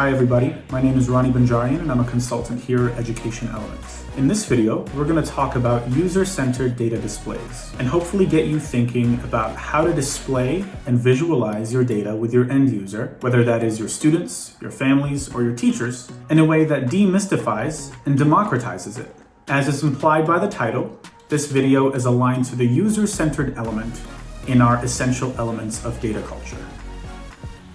Hi everybody, my name is Rani and I'm a consultant here at Education Elements. In this video, we're going to talk about user-centered data displays and hopefully get you thinking about how to display and visualize your data with your end user, whether that is your students, your families, or your teachers, in a way that demystifies and democratizes it. As is implied by the title, this video is aligned to the user-centered element in our essential elements of data culture.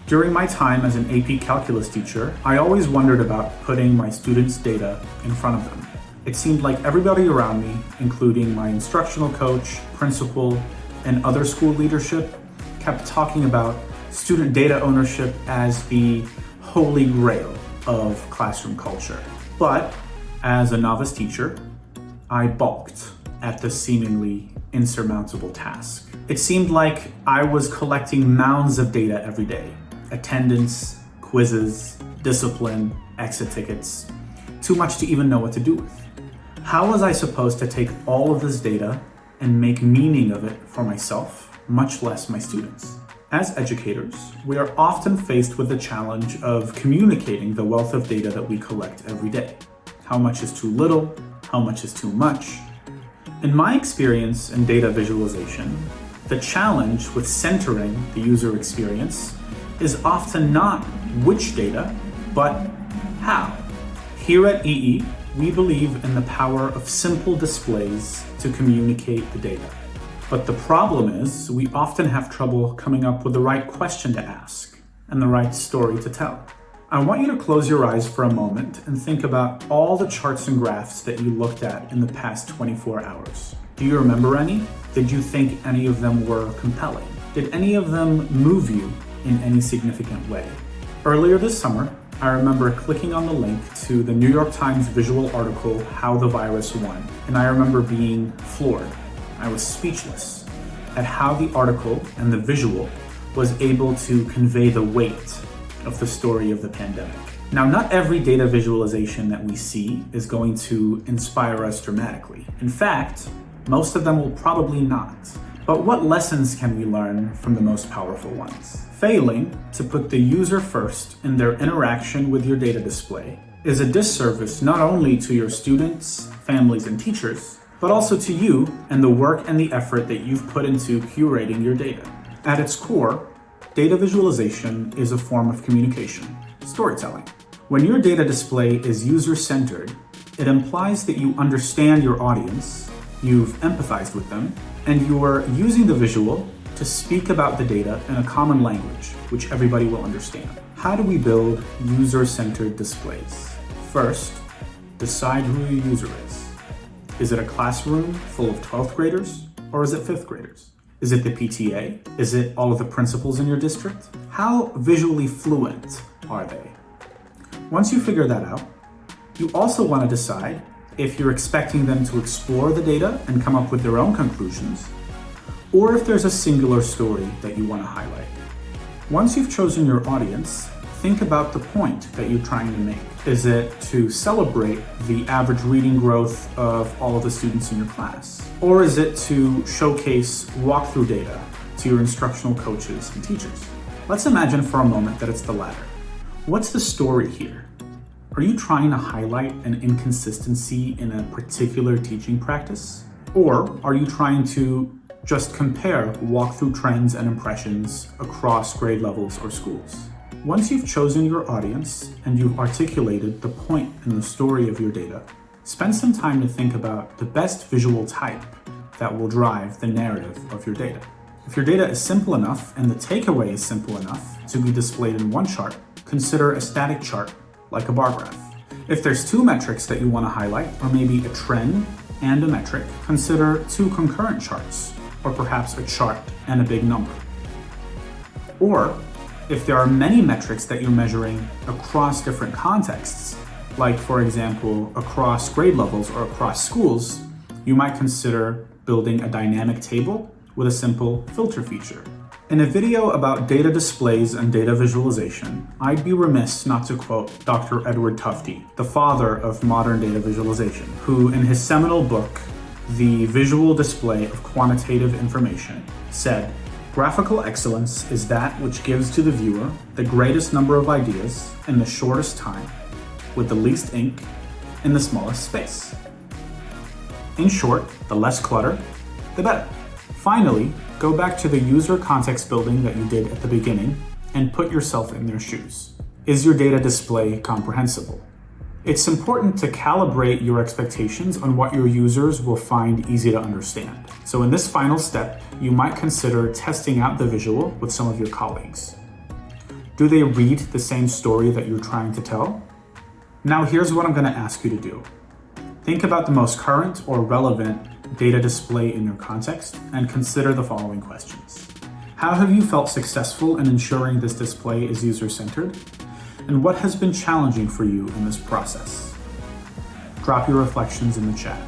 During my time as an AP Calculus teacher, I always wondered about putting my students' data in front of them. It seemed like everybody around me, including my instructional coach, principal, and other school leadership, kept talking about student data ownership as the holy grail of classroom culture. But as a novice teacher, I balked at the seemingly insurmountable task. It seemed like I was collecting mounds of data every day. Attendance, quizzes, discipline, exit tickets. Too much to even know what to do with. How was I supposed to take all of this data and make meaning of it for myself, much less my students? As educators, we are often faced with the challenge of communicating the wealth of data that we collect every day. How much is too little? How much is too much? In my experience in data visualization, the challenge with centering the user experience is often not which data, but how. Here at EE, we believe in the power of simple displays to communicate the data. But the problem is, we often have trouble coming up with the right question to ask and the right story to tell. I want you to close your eyes for a moment and think about all the charts and graphs that you looked at in the past 24 hours. Do you remember any? Did you think any of them were compelling? Did any of them move you in any significant way? Earlier this summer, I remember clicking on the link to the New York Times visual article, How the Virus Won, and I remember being floored. I was speechless at how the article and the visual was able to convey the weight of the story of the pandemic. Now, not every data visualization that we see is going to inspire us dramatically. In fact, most of them will probably not. But what lessons can we learn from the most powerful ones? Failing to put the user first in their interaction with your data display is a disservice not only to your students, families, and teachers, but also to you and the work and the effort that you've put into curating your data. At its core, data visualization is a form of communication, storytelling. When your data display is user-centered, it implies that you understand your audience, you've empathized with them, and you are using the visual to speak about the data in a common language, which everybody will understand. How do we build user-centered displays? First, decide who your user is. Is it a classroom full of 12th graders, or is it 5th graders? Is it the PTA? Is it all of the principals in your district? How visually fluent are they? Once you figure that out, you also want to decide if you're expecting them to explore the data and come up with their own conclusions, or if there's a singular story that you want to highlight. Once you've chosen your audience, think about the point that you're trying to make. Is it to celebrate the average reading growth of all of the students in your class? Or is it to showcase walkthrough data to your instructional coaches and teachers? Let's imagine for a moment that it's the latter. What's the story here? Are you trying to highlight an inconsistency in a particular teaching practice? Or are you trying to just compare walkthrough trends and impressions across grade levels or schools? Once you've chosen your audience and you've articulated the point in the story of your data, spend some time to think about the best visual type that will drive the narrative of your data. If your data is simple enough and the takeaway is simple enough to be displayed in one chart, consider a static chart like a bar graph. If there's two metrics that you want to highlight, or maybe a trend and a metric, consider two concurrent charts, or perhaps a chart and a big number. Or if there are many metrics that you're measuring across different contexts, like for example, across grade levels or across schools, you might consider building a dynamic table with a simple filter feature. In a video about data displays and data visualization, I'd be remiss not to quote Dr. Edward Tufte, the father of modern data visualization, who in his seminal book, The Visual Display of Quantitative Information, said, Graphical excellence is that which gives to the viewer the greatest number of ideas in the shortest time, with the least ink in the smallest space. In short, the less clutter, the better. Finally, go back to the user context building that you did at the beginning and put yourself in their shoes. Is your data display comprehensible? It's important to calibrate your expectations on what your users will find easy to understand. So in this final step, you might consider testing out the visual with some of your colleagues. Do they read the same story that you're trying to tell? Now here's what I'm going to ask you to do. Think about the most current or relevant data display in your context and consider the following questions. How have you felt successful in ensuring this display is user-centered? And what has been challenging for you in this process? Drop your reflections in the chat.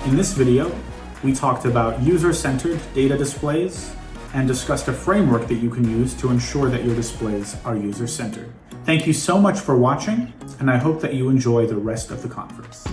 In this video, we talked about user-centered data displays and discussed a framework that you can use to ensure that your displays are user-centered. Thank you so much for watching, and I hope that you enjoy the rest of the conference.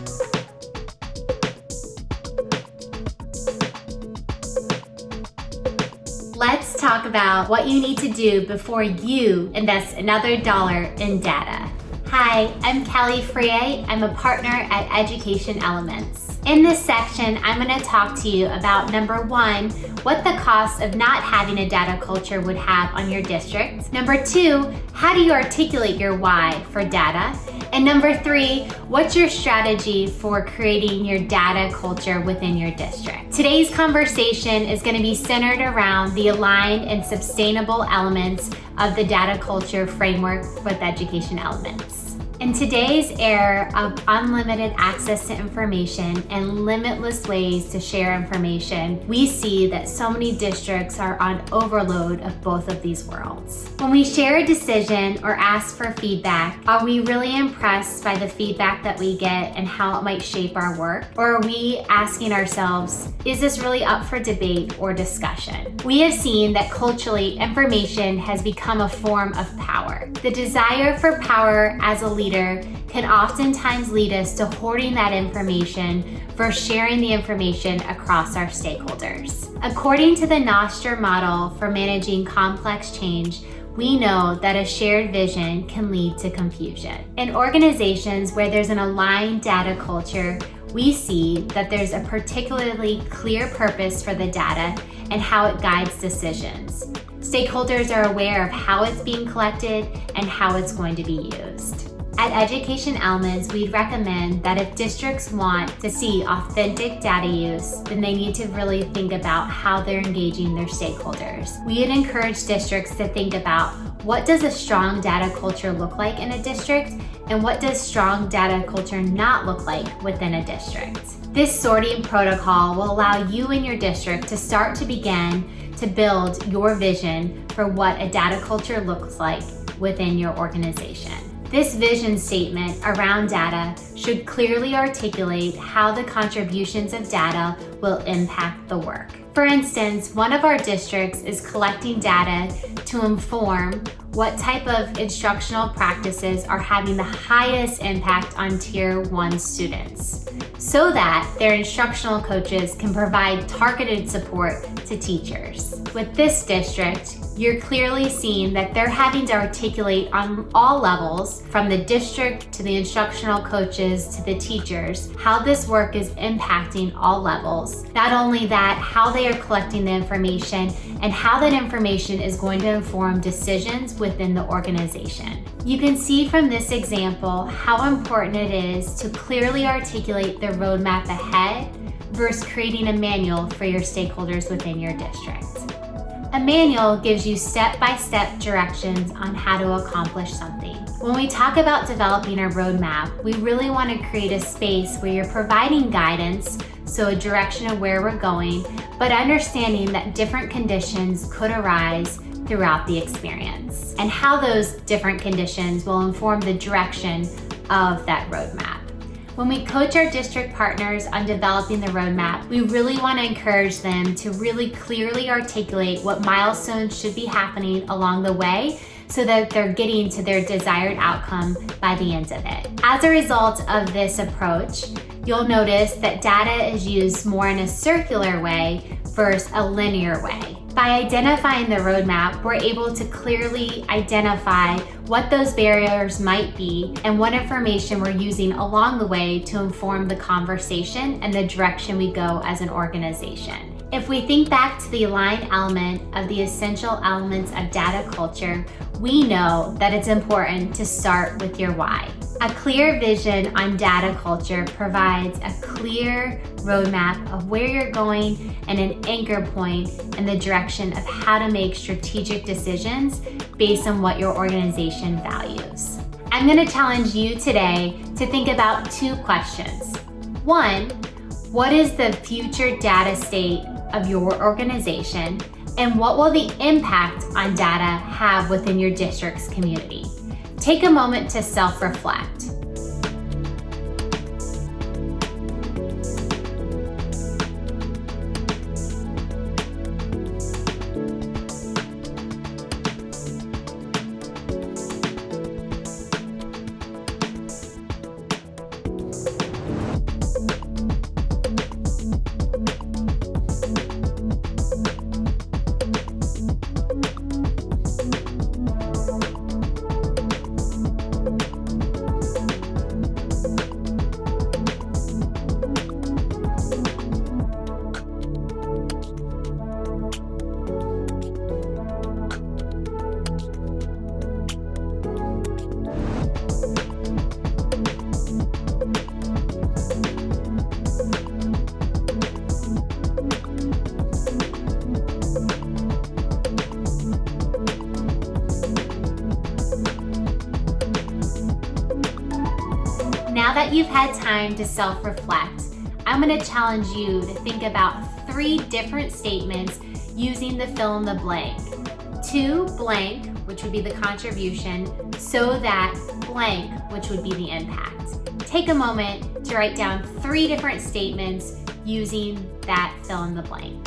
Let's talk about what you need to do before you invest another dollar in data. Hi, I'm Kelly Frier. I'm a partner at Education Elements. In this section, I'm going to talk to you about number one, what the cost of not having a data culture would have on your district. Number two, how do you articulate your why for data? And number three, what's your strategy for creating your data culture within your district? Today's conversation is going to be centered around the aligned and sustainable elements of the data culture framework with Education Elements. In today's era of unlimited access to information and limitless ways to share information, we see that so many districts are on overload of both of these worlds. When we share a decision or ask for feedback, are we really impressed by the feedback that we get and how it might shape our work? Or are we asking ourselves, is this really up for debate or discussion? We have seen that culturally, information has become a form of power. The desire for power as a leader can oftentimes lead us to hoarding that information versus sharing the information across our stakeholders. According to the Nostr model for managing complex change, we know that a shared vision can lead to confusion. In organizations where there's an aligned data culture, we see that there's a particularly clear purpose for the data and how it guides decisions. Stakeholders are aware of how it's being collected and how it's going to be used. At Education Elements, we'd recommend that if districts want to see authentic data use, then they need to really think about how they're engaging their stakeholders. We'd encourage districts to think about what does a strong data culture look like in a district, and what does strong data culture not look like within a district. This sorting protocol will allow you and your district to start to begin to build your vision for what a data culture looks like within your organization. This vision statement around data should clearly articulate how the contributions of data will impact the work. For instance, one of our districts is collecting data to inform what type of instructional practices are having the highest impact on Tier 1 students, so that their instructional coaches can provide targeted support to teachers. With this district, you're clearly seeing that they're having to articulate on all levels, from the district to the instructional coaches to the teachers, how this work is impacting all levels. Not only that, how they are collecting the information and how that information is going to inform decisions within the organization. You can see from this example how important it is to clearly articulate the roadmap ahead versus creating a manual for your stakeholders within your district. A manual gives you step-by-step directions on how to accomplish something. When we talk about developing a roadmap, we really want to create a space where you're providing guidance, so a direction of where we're going, but understanding that different conditions could arise throughout the experience, and how those different conditions will inform the direction of that roadmap. When we coach our district partners on developing the roadmap, we really want to encourage them to really clearly articulate what milestones should be happening along the way so that they're getting to their desired outcome by the end of it. As a result of this approach, you'll notice that data is used more in a circular way versus a linear way. By identifying the roadmap, we're able to clearly identify what those barriers might be and what information we're using along the way to inform the conversation and the direction we go as an organization. If we think back to the aligned element of the essential elements of data culture, we know that it's important to start with your why. A clear vision on data culture provides a clear roadmap of where you're going and an anchor point in the direction of how to make strategic decisions based on what your organization values. I'm going to challenge you today to think about two questions. One, what is the future data state of your organization, and what will the impact on data have within your district's community? Take a moment to self-reflect. Now that you've had time to self-reflect, I'm going to challenge you to think about 3 different statements using the fill in the blank. To blank, which would be the contribution, so that blank, which would be the impact. Take a moment to write down 3 different statements using that fill in the blank.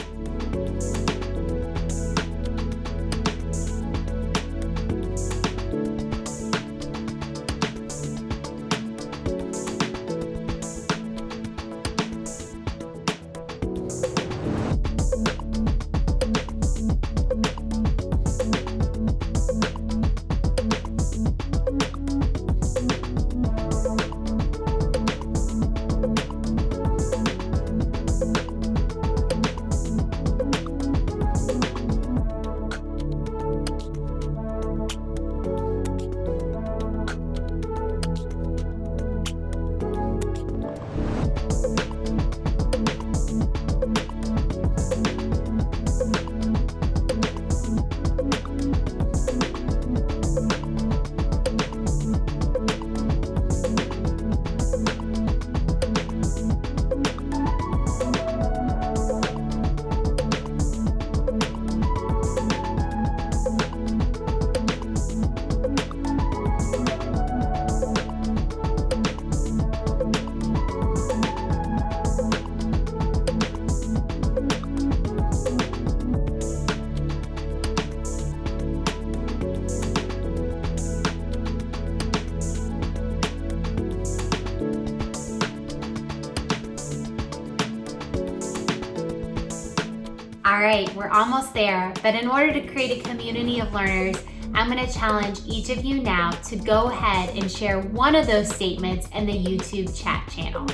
All right, we're almost there, but in order to create a community of learners, I'm going to challenge each of you now to go ahead and share one of those statements in the YouTube chat channel.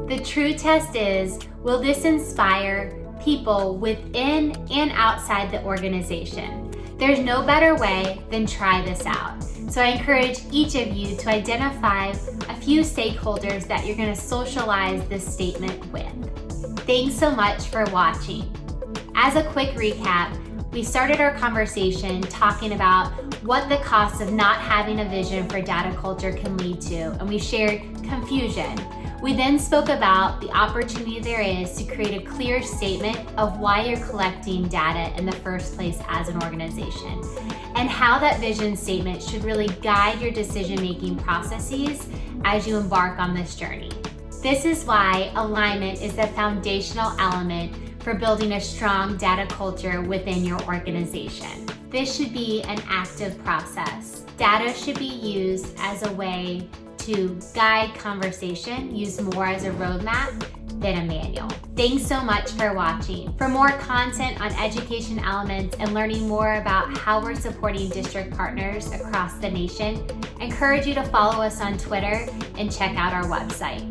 The true test is, will this inspire people within and outside the organization? There's no better way than try this out. So I encourage each of you to identify a few stakeholders that you're going to socialize this statement with. Thanks so much for watching. As a quick recap, we started our conversation talking about what the costs of not having a vision for data culture can lead to, and we shared confusion. We then spoke about the opportunity there is to create a clear statement of why you're collecting data in the first place as an organization, and how that vision statement should really guide your decision-making processes as you embark on this journey. This is why alignment is the foundational element for building a strong data culture within your organization. This should be an active process. Data should be used as a way to guide conversation, used more as a roadmap than a manual. Thanks so much for watching. For more content on education elements and learning more about how we're supporting district partners across the nation, I encourage you to follow us on Twitter and check out our website.